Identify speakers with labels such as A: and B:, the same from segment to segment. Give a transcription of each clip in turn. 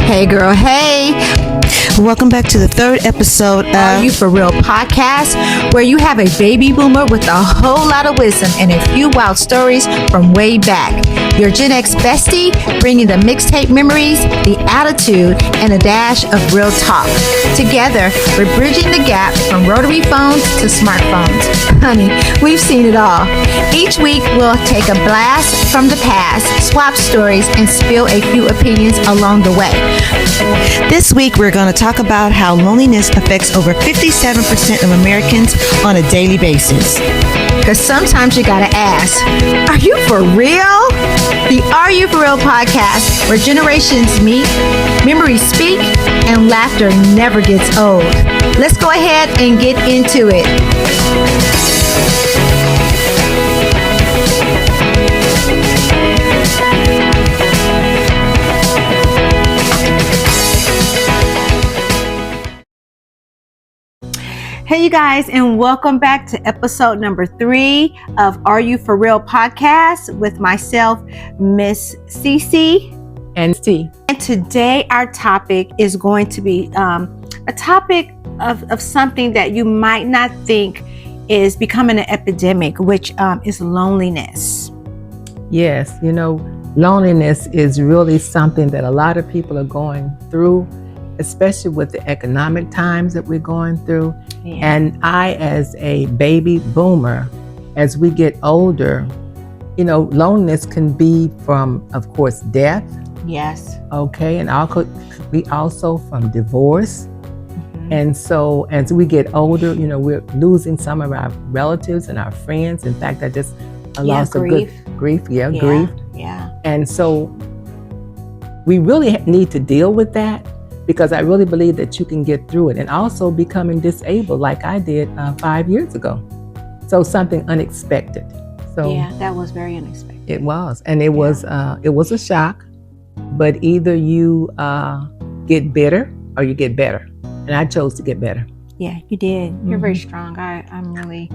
A: Hey girl, hey. Welcome back to the third episode of Are You For Real podcast, where you have a baby boomer with a whole lot of wisdom and a few wild stories from way back. Your Gen X bestie, bringing the mixtape memories, the attitude, and a dash of real talk. Together, we're bridging the gap from rotary phones to smartphones. Honey, we've seen it all. Each week, we'll take a blast from the past, swap stories, and spill a few opinions along the way. This week, we're going to talk about how loneliness affects over 57% of Americans on a daily basis. Because sometimes you gotta ask, are you for real? The Are You For Real podcast, where generations meet, memories speak, and laughter never gets old. Let's go ahead and get into it. Hey you guys, and welcome back to episode number 3 of Are You For Real podcast with myself, Ms.CC
B: and T.
A: And today our topic is going to be a topic of something that you might not think is becoming an epidemic, which is loneliness.
B: Yes, you know, loneliness is really something that a lot of people are going through, especially with the economic times that we're going through. Yeah. And I, as a baby boomer, as we get older, you know, loneliness can be from, of course, death.
A: Yes.
B: Okay. And could be also from divorce. Mm-hmm. And so as we get older, you know, we're losing some of our relatives and our friends. In fact, I just lost
A: grief.
B: Grief.
A: Yeah.
B: Grief.
A: Yeah.
B: And so we really need to deal with that, because I really believe that you can get through it. And also becoming disabled like I did 5 years ago. So something unexpected. So
A: yeah, that was very unexpected.
B: It was. And it was a shock. But either you get bitter or you get better. And I chose to get better.
A: Yeah, you did. Mm-hmm. You're very strong. I'm really,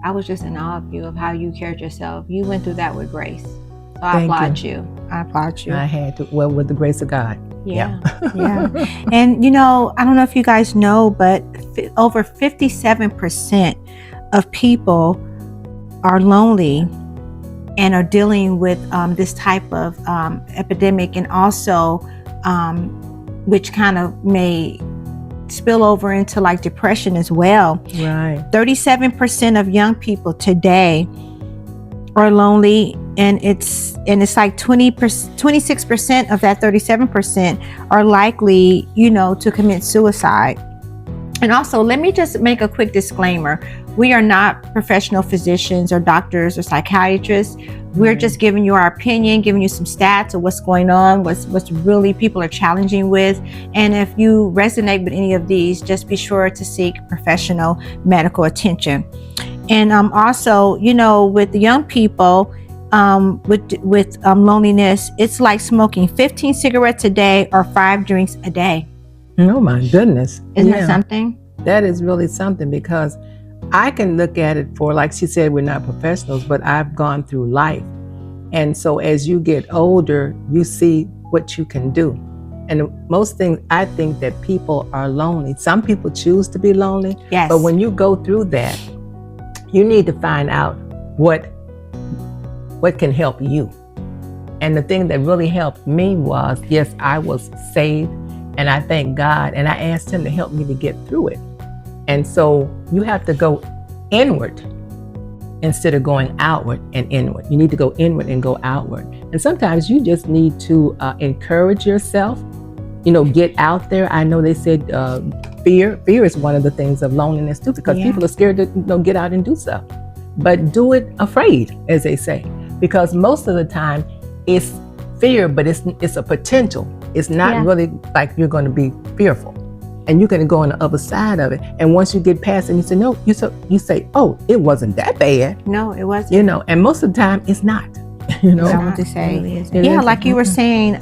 A: I was just in awe of you, of how you carried yourself. You went through that with grace. So I applaud you. I applaud you.
B: I had to, well, with the grace of God.
A: Yeah. Yeah. And, you know, I don't know if you guys know, but over 57% of people are lonely and are dealing with this type of epidemic, and also which kind of may spill over into like depression as well.
B: Right.
A: 37% of young people today are lonely, and it's like 26% of that 37% are likely, you know, to commit suicide. And also, let me just make a quick disclaimer. We are not professional physicians or doctors or psychiatrists. We're just giving you our opinion, giving you some stats of what's going on, what's really people are challenging with. And if you resonate with any of these, just be sure to seek professional medical attention. And also, you know, with the young people, with loneliness, it's like smoking 15 cigarettes a day or 5 drinks a day.
B: Oh my goodness.
A: Isn't that something?
B: That is really something, because I can look at it for, like she said, we're not professionals, but I've gone through life. And so as you get older, you see what you can do. And most things, I think that people are lonely. Some people choose to be lonely.
A: Yes.
B: But when you go through that, you need to find out what can help you. And the thing that really helped me was, yes, I was saved, and I thank God, and I asked Him to help me to get through it. And so you have to go inward instead of going outward and inward. You need to go inward and go outward. And sometimes you just need to encourage yourself, you know, get out there. I know they said fear is one of the things of loneliness too, because people are scared to, you know, get out and do stuff. But do it afraid, as they say, because most of the time it's fear, but it's a potential. It's not really like you're going to be fearful, and you're going to go on the other side of it. And once you get past it, you say, no, you say, oh, it wasn't that bad.
A: No, it wasn't.
B: You know, and most of the time it's not. You know,
A: that's what they say. Yeah, like you were saying,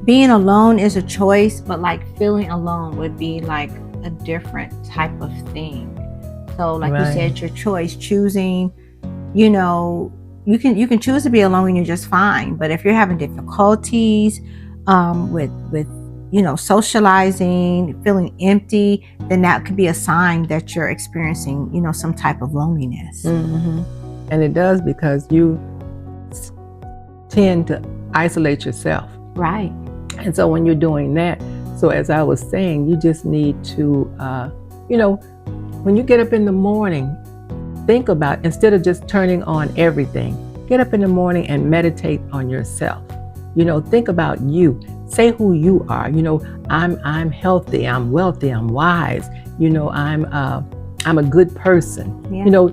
A: being alone is a choice, but like feeling alone would be like a different type of thing. So like you said, your choice, choosing, you know, you can choose to be alone and you're just fine. But if you're having difficulties, with socializing, feeling empty, then that could be a sign that you're experiencing, some type of loneliness.
B: And it does, because you tend to isolate yourself.
A: Right.
B: And so when you're doing that, so as I was saying, you just need to, when you get up in the morning, think about, instead of just turning on everything, get up in the morning and meditate on yourself. Think about you. Say who you are. I'm healthy, I'm wealthy, I'm wise. I'm a good person.
A: Yeah.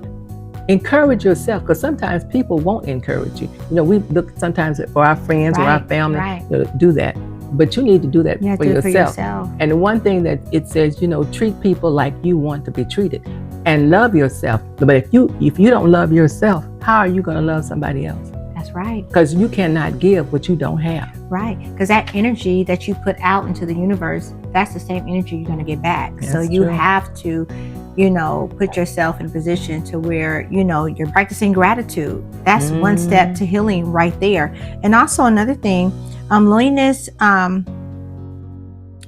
B: Encourage yourself, because sometimes people won't encourage you. We look sometimes for our friends or our family to do that, but you need to do that for yourself. And the one thing that it says, treat people like you want to be treated, and love yourself. But if you don't love yourself, how are you going to love somebody else?
A: That's right.
B: Because you cannot give what you don't have.
A: Right. Because that energy that you put out into the universe, that's the same energy you're going to get back.
B: That's
A: so you
B: true.
A: Have to, put yourself in a position to where, you're practicing gratitude. That's one step to healing right there. And also another thing, loneliness,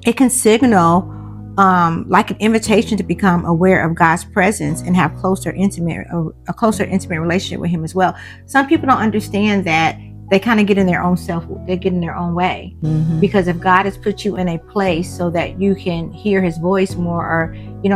A: it can signal like an invitation to become aware of God's presence and have a closer intimate relationship with Him as well. Some people don't understand that. They kind of get in their own self, they get in their own way. Because if God has put you in a place so that you can hear His voice more, or,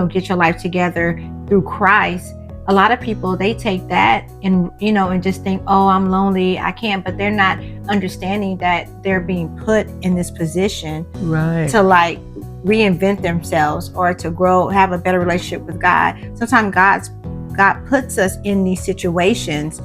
A: get your life together through Christ, a lot of people, they take that and, and just think, oh, I'm lonely, I can't, but they're not understanding that they're being put in this position to like reinvent themselves or to grow, have a better relationship with God. Sometimes God puts us in these situations,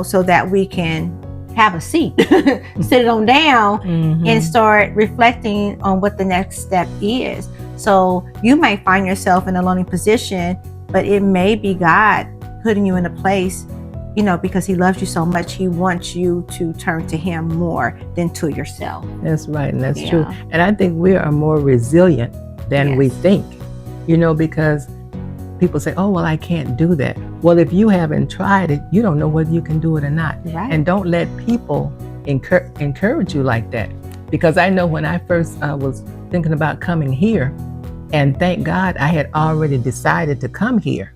A: so that we can have a seat, sit it on down, and start reflecting on what the next step is. So you might find yourself in a lonely position, but it may be God putting you in a place, because He loves you so much. He wants you to turn to Him more than to yourself.
B: That's right, and that's true. And I think we are more resilient than we think, because people say, oh, well, I can't do that. Well, if you haven't tried it, you don't know whether you can do it or not.
A: Right.
B: And don't let people encourage you like that. Because I know when I first was thinking about coming here, and thank God I had already decided to come here.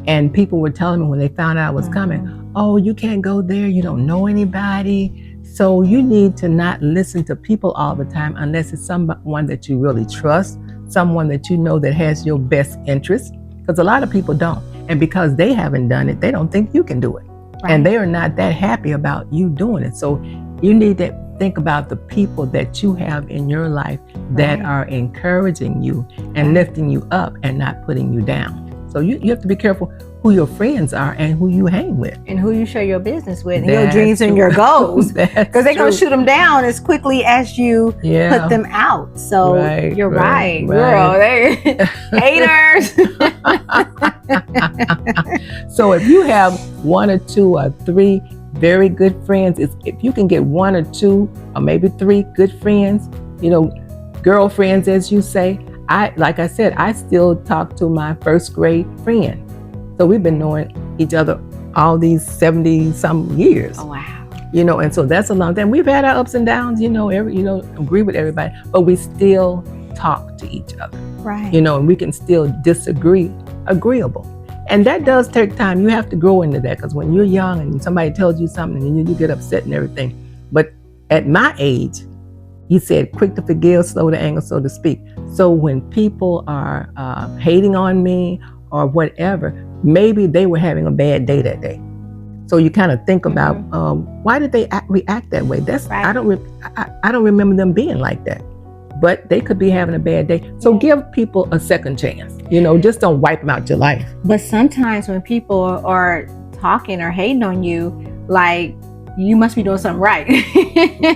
B: And people were telling me when they found out I was coming, oh, you can't go there, you don't know anybody. So you need to not listen to people all the time unless it's someone that you really trust, someone that you know that has your best interest. Because a lot of people don't. And because they haven't done it, they don't think you can do it. Right. And they are not that happy about you doing it. So you need to think about the people that you have in your life that are encouraging you and lifting you up and not putting you down. So you have to be careful who your friends are and who you hang with.
A: And who you share your business with, and your dreams and your goals. Because they're going to shoot them down as quickly as you put them out. So you're right. Girl, they haters.
B: So if you have one or two or three very good friends, if you can get one or two or maybe three good friends, girlfriends, as you say, like I said, I still talk to my first grade friend. So we've been knowing each other all these 70 some years.
A: Oh, wow.
B: And so that's a long time. We've had our ups and downs, agree with everybody, but we still talk to each other.
A: Right.
B: And we can still disagree agreeable. And that does take time. You have to grow into that, because when you're young and somebody tells you something and you get upset and everything. But at my age, he said, quick to forgive, slow to anger, so to speak. So when people are hating on me or whatever, maybe they were having a bad day that day. So you kind of think about why did they react that way? That's I don't remember them being like that. But they could be having a bad day. So give people a second chance. Just don't wipe them out your life.
A: But sometimes when people are talking or hating on you, like, you must be doing something right.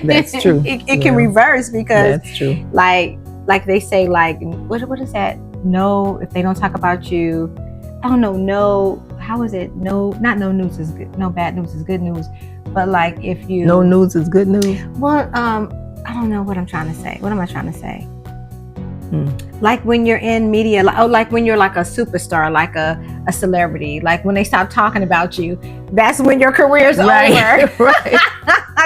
B: That's true.
A: It can reverse, because
B: that's true.
A: Like they say, like, what is that? No, if they don't talk about you, I don't know. No, how is it? No, not no news is good. No bad news is good news. But like, if you
B: no news is good news.
A: Well, I don't know what I'm trying to say. What am I trying to say? Like when you're in media, like when you're like a superstar, like a celebrity, like when they stop talking about you, that's when your career's over. Right.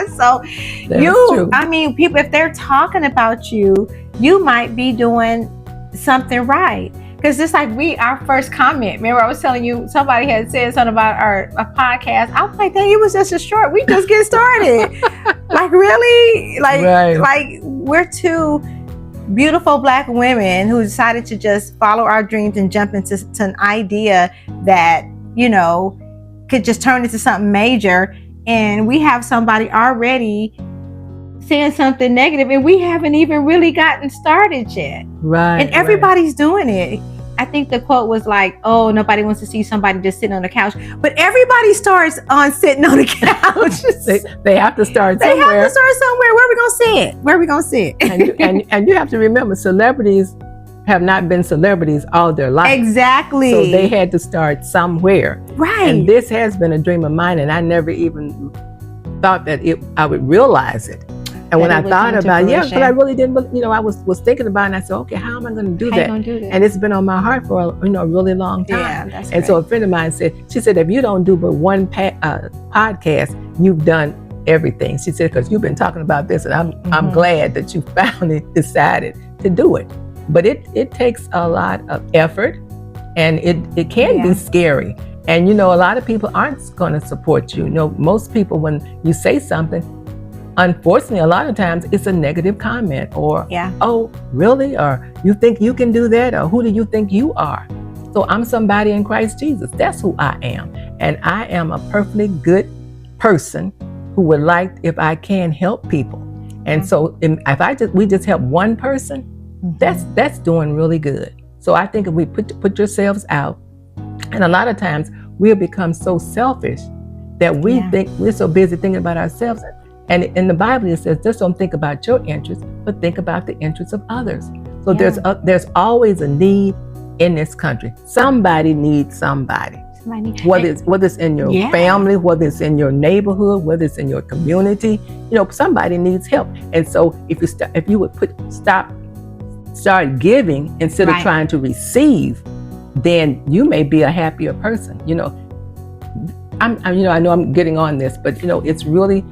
A: So
B: True.
A: I mean, people, if they're talking about you, you might be doing something right. Because just like our first comment, remember I was telling you, somebody had said something about our podcast. I was like, dang, it was just a short. We just get started. Like, really? Like we're two beautiful Black women who decided to just follow our dreams and jump into an idea that, you know, could just turn into something major. And we have somebody already saying something negative, and we haven't even really gotten started yet.
B: Right.
A: And everybody's doing it. I think the quote was like, oh, nobody wants to see somebody just sitting on the couch. But everybody starts on sitting on the couch.
B: they have to start somewhere.
A: They have to start somewhere. Where are we going to sit? Where are we going to sit?
B: and you have to remember, celebrities have not been celebrities all their life.
A: Exactly.
B: So they had to start somewhere.
A: Right.
B: And this has been a dream of mine, and I never even thought that I would realize it. And when I thought about it, but I really didn't, you know, I was thinking about it, and I said, okay, how am I going to do that? And it's been on my heart for a really long time.
A: Yeah, that's
B: and great. So a friend of mine said, she said, if you don't do but one podcast, you've done everything. She said, because you've been talking about this, and I'm glad that you finally decided to do it. But it takes a lot of effort, and it can be scary. And, you know, a lot of people aren't going to support you. You know, most people, when you say something, unfortunately, a lot of times it's a negative comment, or, oh, really? Or you think you can do that? Or who do you think you are? So I'm somebody in Christ Jesus. That's who I am. And I am a perfectly good person who would like, if I can, help people. And so if we just help one person, that's doing really good. So I think if we put yourselves out, and a lot of times we'll become so selfish that we think we're so busy thinking about ourselves. And in the Bible, it says, just don't think about your interests, but think about the interests of others. So there's always a need in this country. Somebody needs somebody. Whether it's in your family, whether it's in your neighborhood, whether it's in your community, you know, somebody needs help. And so if you would start giving instead of trying to receive, then you may be a happier person. You know, I know I'm getting on this, but you know, it's really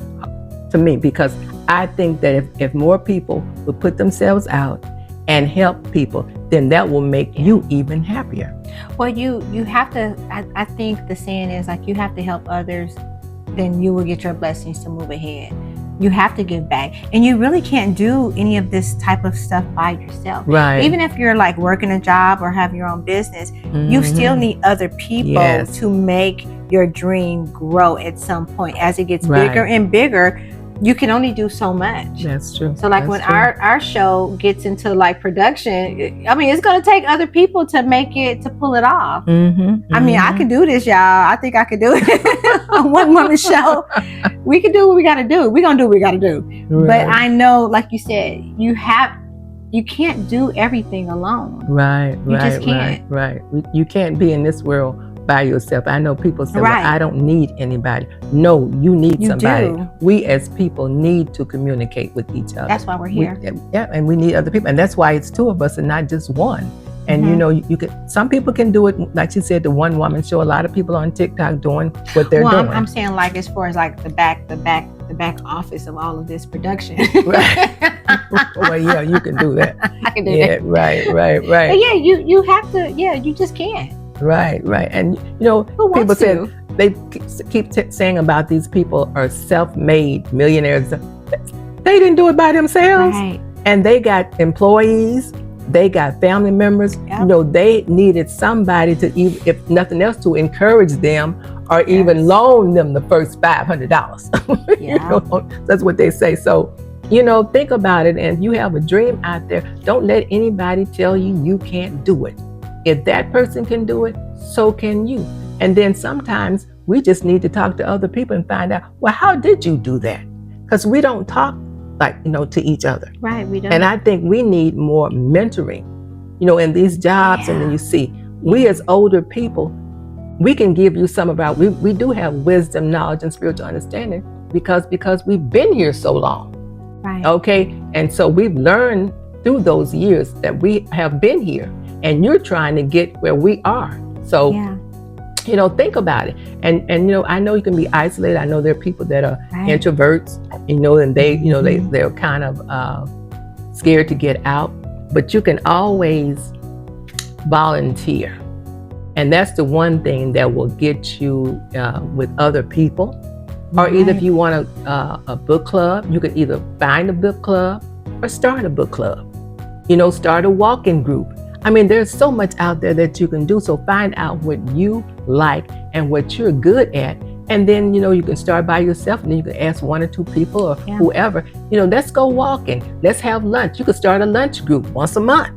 B: to me, because I think that if more people would put themselves out and help people, then that will make you even happier.
A: Well, you have to, I think the saying is like, you have to help others, then you will get your blessings to move ahead. You have to give back. And you really can't do any of this type of stuff by yourself.
B: Right.
A: Even if you're like working a job or have your own business, you still need other people to make your dream grow at some point. As it gets bigger and bigger, you can only do so much.
B: That's true.
A: So like when our show gets into like production, I mean, it's going to take other people to make it, to pull it off. I mean, I can do this, y'all. I think I could do it. A one-woman show. We can do what we got to do. We're going to do what we got to do. Right. But I know, like you said, you can't do everything alone.
B: Right.
A: You just can't.
B: Right. You can't be in this world by yourself. I know people say, well, I don't need anybody. No, you need somebody. We as people need to communicate with each other.
A: That's why we're here.
B: And we need other people. And that's why it's two of us and not just one. And you know, some people can do it, like you said, the one woman show. A lot of people on TikTok doing what they're doing.
A: I'm saying like as far as like the back office of all of this production.
B: Right. Well, yeah, you can do that.
A: I can do that.
B: Right.
A: But yeah, you have to, you just can't.
B: Right. And you know, people said they keep saying about these people are self-made millionaires. They didn't do it by themselves, and they got employees, they got family members. You know, they needed somebody to, even if nothing else, to encourage them or even loan them the first $500. You know, that's what they say. So, you know, think about it. And if you have a dream out there, don't let anybody tell you can't do it. If that person can do it, so can you. And then sometimes we just need to talk to other people and find out, well, how did you do that? Because we don't talk like, you know, to each other.
A: Right, we don't.
B: And I think we need more mentoring, you know, in these jobs. And then you see, we as older people, we can give you some of our, we do have wisdom, knowledge, and spiritual understanding because we've been here so long.
A: Right.
B: Okay. And so we've learned through those years that we have been here. And you're trying to get where we are. So, think about it. And I know you can be isolated. I know there are people that are introverts, and they're kind of scared to get out. But you can always volunteer. And that's the one thing that will get you with other people. Or either if you want a book club, you could either find a book club or start a book club. Start a walking group. I mean, there's so much out there that you can do. So find out what you like and what you're good at. And then, you can start by yourself, and then you can ask 1 or 2 people or whoever, let's go walking. Let's have lunch. You could start a lunch group once a month.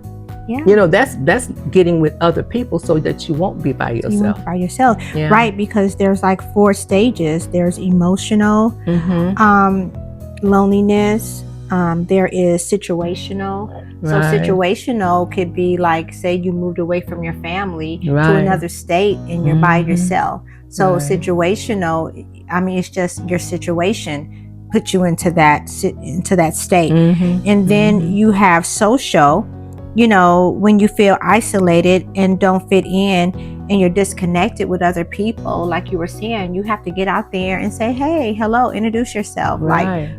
B: Yeah. That's getting with other people so that you won't be by yourself.
A: You won't be by yourself. Yeah. Right, because there's like 4 stages. There's emotional, loneliness. There is situational. So situational could be like, say you moved away from your family to another state and you're by yourself. So situational, I mean, it's just your situation put you into that state. And then you have social, when you feel isolated and don't fit in and you're disconnected with other people, like you were saying, you have to get out there and say, hey, hello, introduce yourself.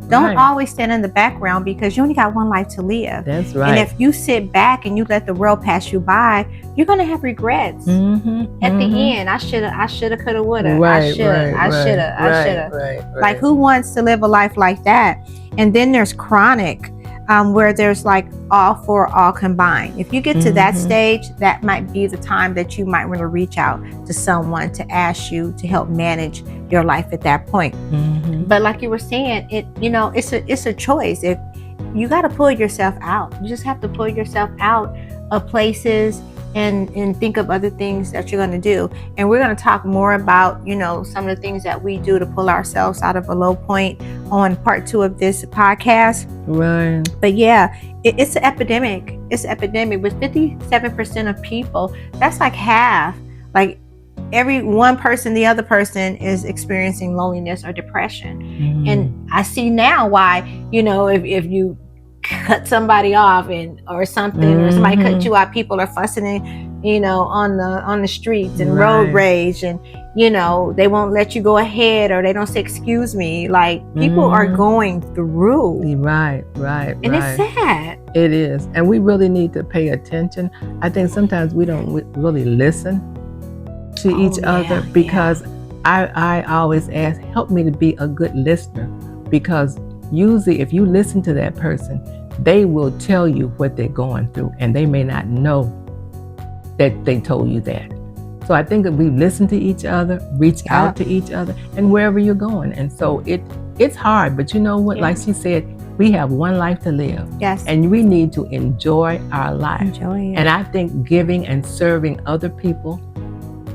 A: Don't always stand in the background, because you only got one life to live.
B: That's right.
A: And if you sit back and you let the world pass you by, you're going to have regrets. At the end, I shoulda, coulda, woulda. I shoulda. Like, who wants to live a life like that? And then there's chronic, where there's like all 4 all combined. If you get to that stage, that might be the time that you might want to reach out to someone to ask you to help manage your life at that point. But like you were saying, it's a choice. If you got to pull yourself out, you just have to pull yourself out of places and think of other things that you're going to do. And we're going to talk more about, some of the things that we do to pull ourselves out of a low point on part 2 of this podcast.
B: Right.
A: But yeah, it's an epidemic. It's an epidemic with 57% of people. That's like half. Like every one person, the other person is experiencing loneliness or depression. And I see now why, if you cut somebody off or something, or somebody cut you out, people are fussing, on the streets and road rage, and they won't let you go ahead, or they don't say excuse me. Like, people are going through.
B: Right.
A: And it's sad.
B: It is. And we really need to pay attention. I think sometimes we don't really listen to each other, because I always ask, help me to be a good listener, because usually if you listen to that person, they will tell you what they're going through, and they may not know that they told you that. So I think that we listen to each other, reach out to each other, and wherever you're going. And so it's hard, but you know what? Like she said, we have one life to live.
A: Yes.
B: And we need to enjoy our life.
A: Enjoy it.
B: And I think giving and serving other people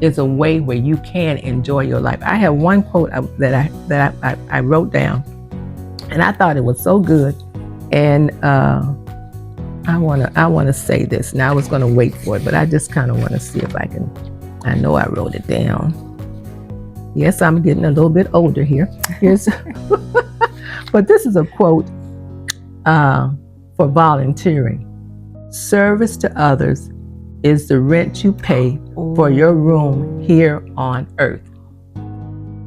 B: is a way where you can enjoy your life. I have one quote that I wrote down, and I thought it was so good. And I wanna say this. Now I was gonna wait for it, but I just kind of want to see if I can. I know I wrote it down. Yes, I'm getting a little bit older here. But this is a quote for volunteering. Service to others is the rent you pay for your room here on earth.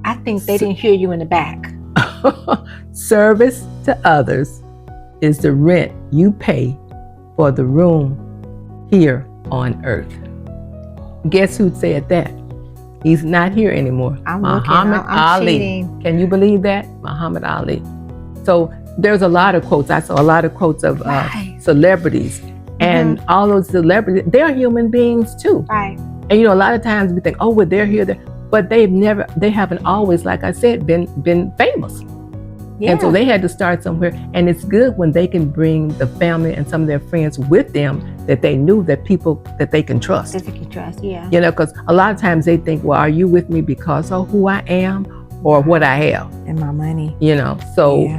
A: I think they didn't hear you in the back.
B: Service to others is the rent you pay for the room here on earth. Guess who said that? He's not here anymore. Muhammad Ali. Cheating. Can you believe that? Muhammad Ali. So there's a lot of quotes. I saw a lot of quotes of celebrities. And all those celebrities, they're human beings too.
A: Right.
B: And a lot of times we think, oh, well, they're here, but they haven't always, like I said, been famous. Yeah. And so they had to start somewhere. And it's good when they can bring the family and some of their friends with them, that they knew that people that they can trust.
A: That they can trust, yeah.
B: Because a lot of times they think, well, are you with me because of who I am or what I have?
A: And my money.
B: So,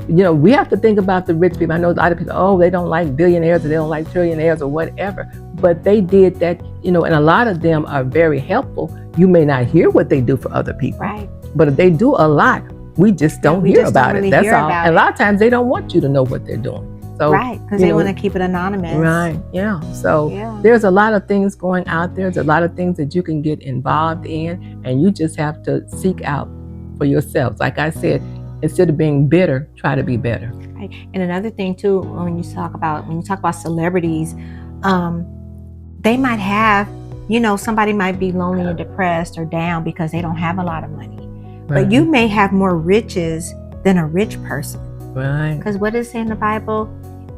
B: we have to think about the rich people. I know a lot of people, oh, they don't like billionaires, or they don't like trillionaires or whatever. But they did that, and a lot of them are very helpful. You may not hear what they do for other people.
A: Right.
B: But if they do a lot, we just don't hear about it. That's all. And a lot of times they don't want you to know what they're doing. So
A: right, because they want to keep it anonymous.
B: Right. Yeah. So there's a lot of things going out there. There's a lot of things that you can get involved in, and you just have to seek out for yourselves. Like I said, instead of being bitter, try to be better.
A: Right. And another thing too, when you talk about celebrities, they might have, somebody might be lonely or depressed or down because they don't have a lot of money.
B: Right.
A: But you may have more riches than a rich person.
B: Right.
A: Because what does it say in the Bible?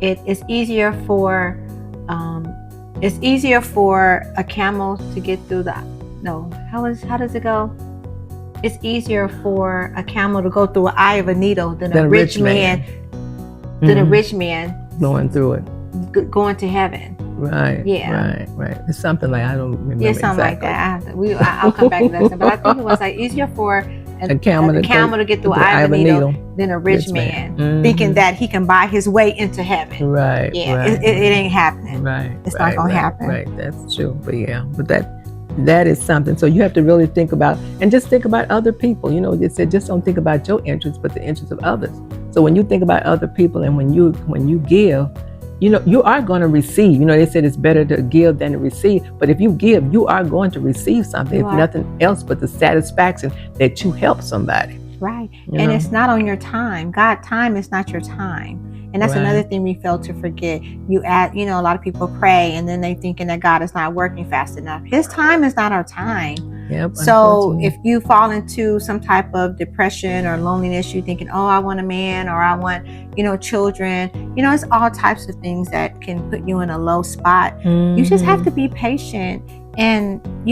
A: It's easier for a camel to get through how does it go? It's easier for a camel to go through an eye of a needle than a rich man than a rich man
B: going through it,
A: going to heaven.
B: Right.
A: Yeah.
B: Right. It's something like, I don't remember.
A: Yeah, something
B: exactly.
A: like that. I'll come back to that. But I think it was like easier for a camel to get through an eye of a needle than a rich man, thinking that he can buy his way into heaven.
B: Right.
A: Yeah.
B: Right.
A: It ain't happening.
B: Right.
A: It's not gonna happen.
B: Right. That's true. But that is something. So you have to really think about other people. It said just don't think about your interests, but the interests of others. So when you think about other people, and when you give, you are going to receive. They said it's better to give than to receive. But if you give, you are going to receive something. If nothing else but the satisfaction that you help somebody.
A: Right. And it's not on your time. God, time is not your time. And that's another thing we fail to forget. A lot of people pray and then they thinking that God is not working fast enough. His time is not our time.
B: Yep,
A: so if you fall into some type of depression or loneliness, you thinking, oh, I want a man, or I want, children, it's all types of things that can put you in a low spot. Mm-hmm. You just have to be patient. And, if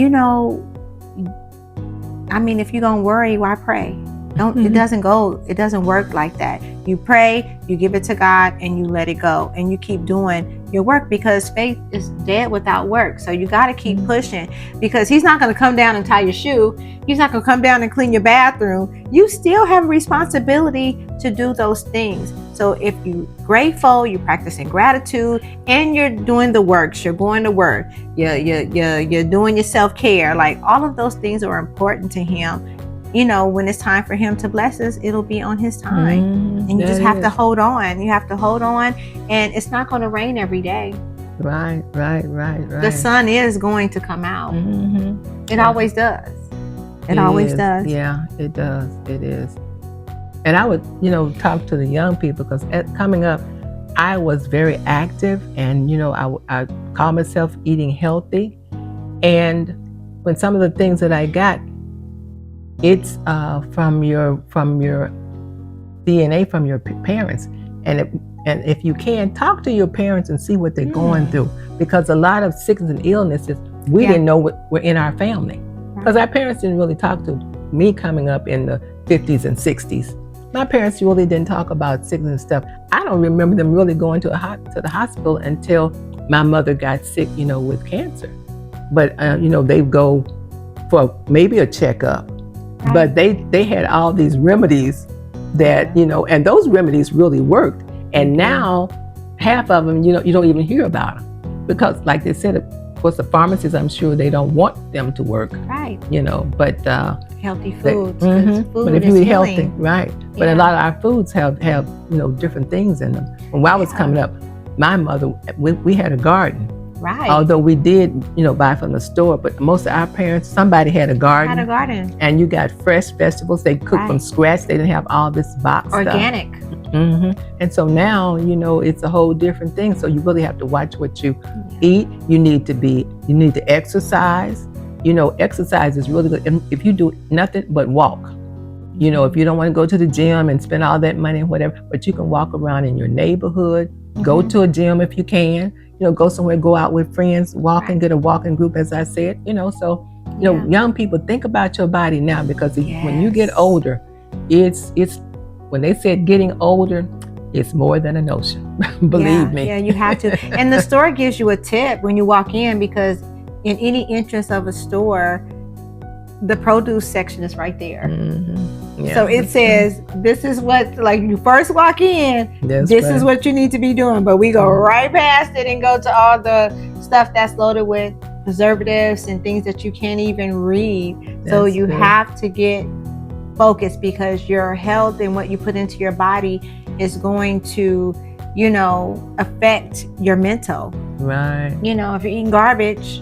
A: you're going to worry, why pray? It doesn't work like that. You pray, you give it to God, and you let it go, and you keep doing your work, because faith is dead without work. So you got to keep pushing, because he's not going to come down and tie your shoe. He's not going to come down and clean your bathroom. You still have a responsibility to do those things. So if you're grateful, you're practicing gratitude, and you're doing the works, you're going to work, you're doing your self-care, like all of those things are important to him. When it's time for him to bless us, it'll be on his time. And you just have to hold on. You have to hold on, and it's not going to rain every day.
B: Right.
A: The sun is going to come out. Mm-hmm. It always does. It always does.
B: Yeah, it does. It is. And I would, talk to the young people, because coming up, I was very active, and, I call myself eating healthy. And when some of the things that I got, it's from your DNA, from your parents, and if you can, talk to your parents and see what they're going through, because a lot of sickness and illnesses we didn't know what were in our family, because our parents didn't really talk to me coming up in the 50s and 60s. My parents really didn't talk about sickness and stuff. I don't remember them really going to the hospital until my mother got sick, with cancer. But they go for maybe a checkup. But they had all these remedies that, and those remedies really worked. And now half of them, you don't even hear about them, because like they said, of course, the pharmacists, I'm sure they don't want them to work.
A: Right.
B: But
A: healthy foods.
B: Food, but if you eat healthy, right. But a lot of our foods have different things in them. When I was coming up, my mother, we had a garden.
A: Right.
B: Although we did, buy from the store, but most of our parents, somebody had a garden. And you got fresh vegetables. They cooked from scratch. They didn't have all this box
A: organic
B: stuff. Mm-hmm. And so now, it's a whole different thing. So you really have to watch what you eat. You need to exercise. Exercise is really good. And if you do nothing but walk, if you don't want to go to the gym and spend all that money and whatever, but you can walk around in your neighborhood, go to a gym if you can. Go somewhere, go out with friends, walk and get a walking group, as I said, so, young people, think about your body now, because when you get older, it's when they said getting older, it's more than a notion. Believe me.
A: Yeah, you have to. And the store gives you a tip when you walk in, because in any entrance of a store, the produce section is right there. Mm-hmm. Yeah. So it says, this is what, like, you first walk in, this is what you need to be doing. But we go right past it and go to all the stuff that's loaded with preservatives and things that you can't even read. So you have to get focused, because your health and what you put into your body is going to affect your mental.
B: Right.
A: If you're eating garbage,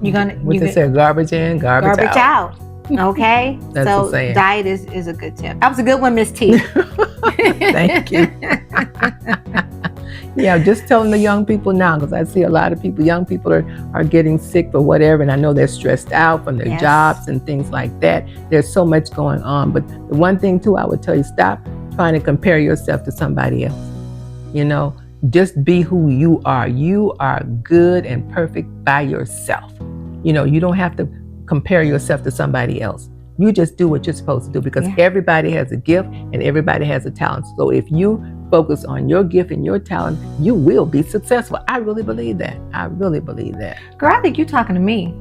A: you're gonna
B: say garbage in, garbage
A: out. Okay.
B: That's
A: so
B: the saying.
A: Diet is a good tip. That was a good one, Miss T.
B: Thank you. Yeah, just telling the young people now, because I see a lot of young people are getting sick for whatever, and I know they're stressed out from their jobs and things like that. There's so much going on. But the one thing too, I would tell you, stop trying to compare yourself to somebody else. Just be who you are. You are good and perfect by yourself. You don't have to compare yourself to somebody else. You just do what you're supposed to do, because everybody has a gift and everybody has a talent. So if you focus on your gift and your talent, you will be successful. I really believe that.
A: Girl, I think you're talking to me.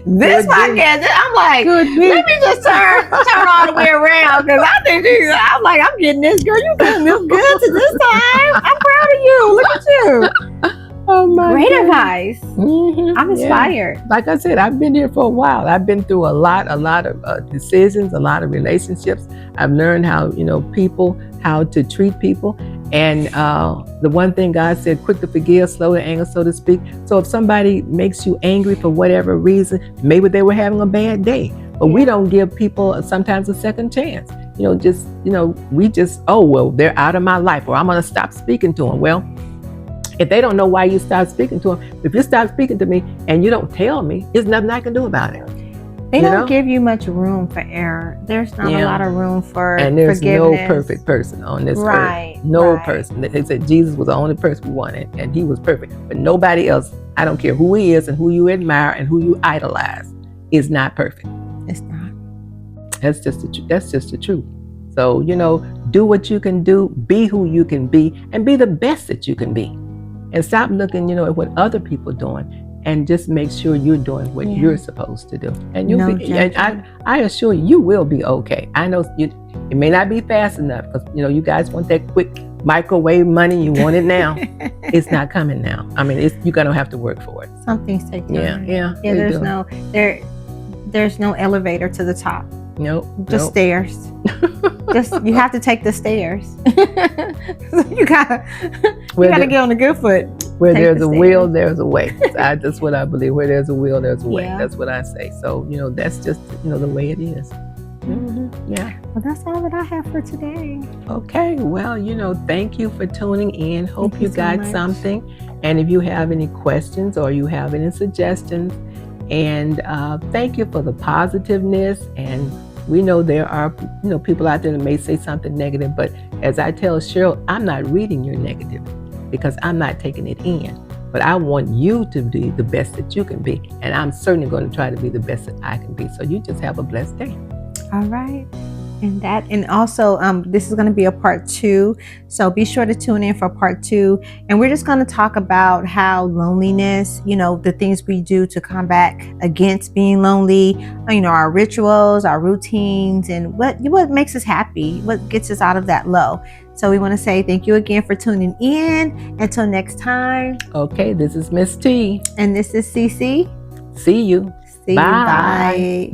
A: This podcast, I'm like, let me just turn all the way around, because I think I'm like, I'm getting this, girl. You getting this good to this time. I'm proud of you. Look at you.
B: Oh my
A: Great
B: God.
A: advice. Mm-hmm. I'm inspired.
B: Yeah. Like I said, I've been here for a while. I've been through a lot of decisions, a lot of relationships. I've learned how to treat people. And the one thing God said, quick to forgive, slow to anger, so to speak. So if somebody makes you angry for whatever reason, maybe they were having a bad day. But we don't give people sometimes a second chance. We just, they're out of my life, or I'm going to stop speaking to them. Well, if they don't know why you stopped speaking to them, if you stop speaking to me and you don't tell me, there's nothing I can do about it.
A: They don't give you much room for error. There's not a lot of room for
B: and there's
A: forgiveness.
B: No perfect person on this earth. No person. They said Jesus was the only person we wanted, and he was perfect. But nobody else, I don't care who he is and who you admire and who you idolize, is not perfect.
A: It's not.
B: That's just the truth. So, do what you can do, be who you can be, and be the best that you can be. And stop looking, at what other people are doing, and just make sure you're doing what you're supposed to do. And you'll be. And I assure you, you will be okay. I know it may not be fast enough, because you guys want that quick microwave money. You want it now. It's not coming now. I mean, you're gonna have to work for it.
A: Some things take time.
B: Yeah.
A: There's no elevator to the top.
B: Nope.
A: Just stairs. You have to take the stairs. you gotta get on the good foot.
B: Where there's a will, there's a way. That's what I believe. Where there's a will, there's a way. That's what I say. So that's just the way it is. Mm-hmm. Yeah.
A: Well, that's all that I have for today.
B: Okay. Well, thank you for tuning in. Hope you got something. And if you have any questions or you have any suggestions, and thank you for the positiveness. And we know there are people out there that may say something negative, but as I tell Cheryl, I'm not reading your negative, because I'm not taking it in. But I want you to be the best that you can be, and I'm certainly going to try to be the best that I can be. So you just have a blessed day.
A: All right. And also this is going to be a part 2, so be sure to tune in for part 2. And we're just going to talk about how loneliness, the things we do to combat against being lonely, our rituals, our routines, and what makes us happy, what gets us out of that low. So we want to say thank you again for tuning in. Until next time.
B: Okay, this is Miss T.
A: And this is CC.
B: See you.
A: Bye.